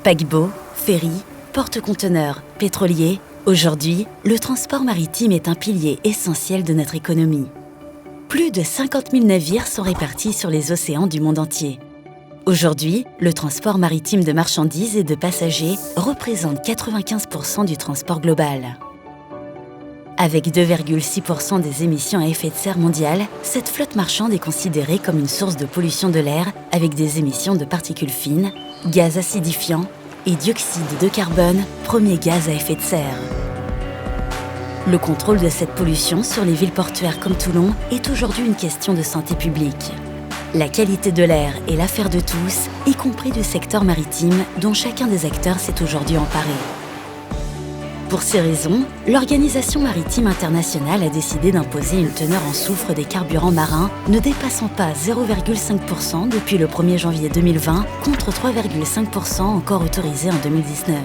Paquebots, ferries, porte-conteneurs, pétroliers, aujourd'hui, le transport maritime est un pilier essentiel de notre économie. Plus de 50 000 navires sont répartis sur les océans du monde entier. Aujourd'hui, le transport maritime de marchandises et de passagers représente 95% du transport global. Avec 2,6% des émissions à effet de serre mondiales, cette flotte marchande est considérée comme une source de pollution de l'air avec des émissions de particules fines, gaz acidifiants et dioxyde de carbone, premier gaz à effet de serre. Le contrôle de cette pollution sur les villes portuaires comme Toulon est aujourd'hui une question de santé publique. La qualité de l'air est l'affaire de tous, y compris du secteur maritime dont chacun des acteurs s'est aujourd'hui emparé. Pour ces raisons, l'Organisation maritime internationale a décidé d'imposer une teneur en soufre des carburants marins ne dépassant pas 0,5% depuis le 1er janvier 2020 contre 3,5% encore autorisés en 2019.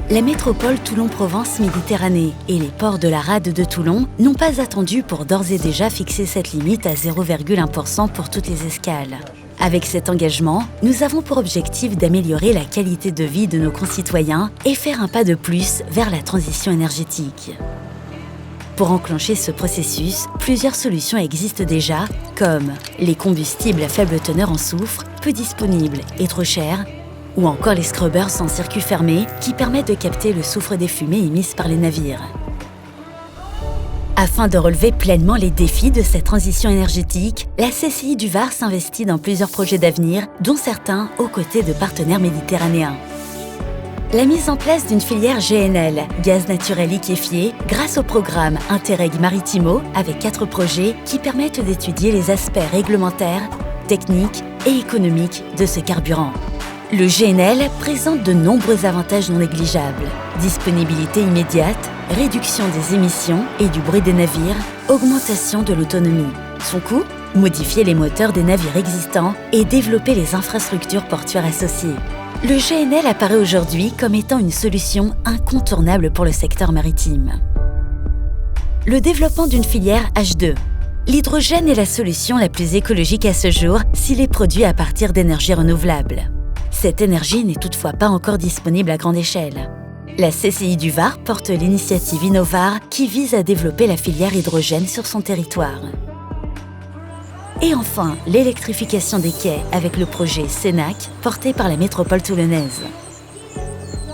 La métropole Toulon-Provence-Méditerranée et les ports de la rade de Toulon n'ont pas attendu pour d'ores et déjà fixer cette limite à 0,1% pour toutes les escales. Avec cet engagement, nous avons pour objectif d'améliorer la qualité de vie de nos concitoyens et faire un pas de plus vers la transition énergétique. Pour enclencher ce processus, plusieurs solutions existent déjà, comme les combustibles à faible teneur en soufre, peu disponibles et trop chers, ou encore les scrubbers sans circuit fermé qui permettent de capter le soufre des fumées émises par les navires. Afin de relever pleinement les défis de cette transition énergétique, la CCI du Var s'investit dans plusieurs projets d'avenir, dont certains aux côtés de partenaires méditerranéens. La mise en place d'une filière GNL, gaz naturel liquéfié, grâce au programme Interreg Maritimo, avec 4 projets qui permettent d'étudier les aspects réglementaires, techniques et économiques de ce carburant. Le GNL présente de nombreux avantages non négligeables. Disponibilité immédiate, réduction des émissions et du bruit des navires, augmentation de l'autonomie. Son coût ? Modifier les moteurs des navires existants et développer les infrastructures portuaires associées. Le GNL apparaît aujourd'hui comme étant une solution incontournable pour le secteur maritime. Le développement d'une filière H2. L'hydrogène est la solution la plus écologique à ce jour s'il est produit à partir d'énergies renouvelables. Cette énergie n'est toutefois pas encore disponible à grande échelle. La CCI du Var porte l'initiative Innovar qui vise à développer la filière hydrogène sur son territoire. Et enfin, l'électrification des quais avec le projet Senac porté par la métropole toulonnaise.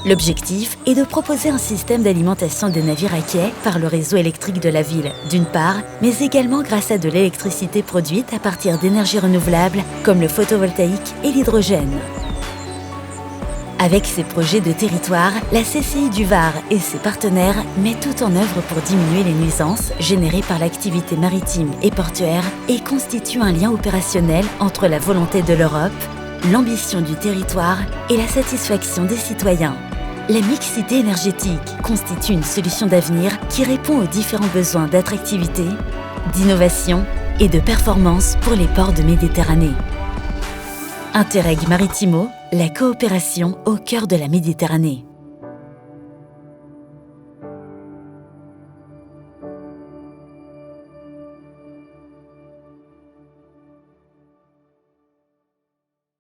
L'objectif est de proposer un système d'alimentation des navires à quai par le réseau électrique de la ville, d'une part, mais également grâce à de l'électricité produite à partir d'énergies renouvelables comme le photovoltaïque et l'hydrogène. Avec ces projets de territoire, la CCI du Var et ses partenaires mettent tout en œuvre pour diminuer les nuisances générées par l'activité maritime et portuaire et constituent un lien opérationnel entre la volonté de l'Europe, l'ambition du territoire et la satisfaction des citoyens. La mixité énergétique constitue une solution d'avenir qui répond aux différents besoins d'attractivité, d'innovation et de performance pour les ports de Méditerranée. Interreg Maritimo, la coopération au cœur de la Méditerranée.